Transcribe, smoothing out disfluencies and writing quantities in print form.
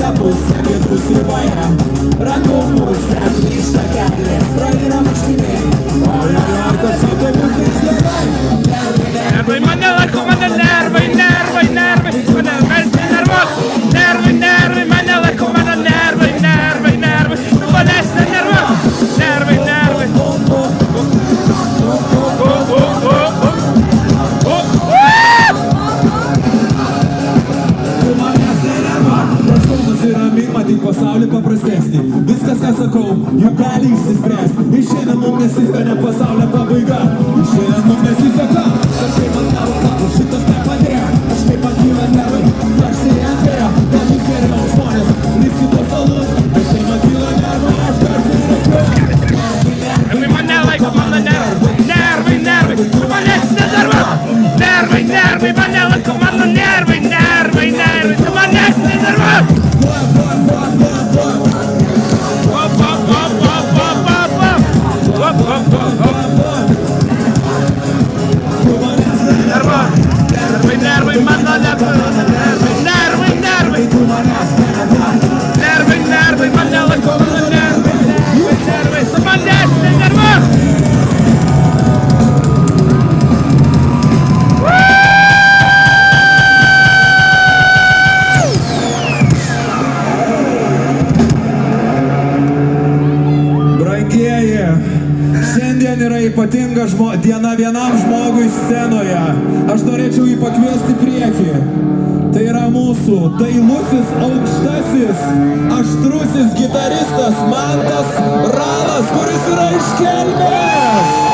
kitą pusę, pietų sriuboje. Rankų pusę, grįžta ketlės, praeina marškiniai. Oi, tas autobusas gerai. Nervai mane laiko, mane nervai, nervai, nervai, mane versti nervus. Nervai, nervai, mane laiko, mane nervai, nervai, nervai, tu manęs nenervuok. Nervai, nervai. Matyk pasaulį paprastesnį. Viskas, ką sakau, juk gali išsispręsti. Išeina mum nesiseka, ne pasaulio pabaiga. Išeina mum nesiseka. Kažkaip man tavo tavo šitas nepadėjo. Kažkaip man kyla nervai, tarsi atėjo. Gal jūs geriau žmonės, lipsi po salus. Kažkaip man kyla nervai, aš tarsi rečiau. Nervai mane laiko, mano nervai, nervai, nervai, tu manęs nenervuok. Nervai, nervai, mane laiko, mano nervai, nervai, nervai, tu manęs nenervuok. Nervai, nervai, mano nervai, nervai, nervai, nervai, nervai, mane laiko, mano nervai, nervai, tu manęs nenervuok. Brangieji, šiandien yra ypatinga diena vienam žmogui scenoje. Aš norėčiau jį pakviesti priekį. Tai yra mūsų dailusis aukštasis, aštrusis gitaristas Mantas Ralas, kuris yra iš Kelmės.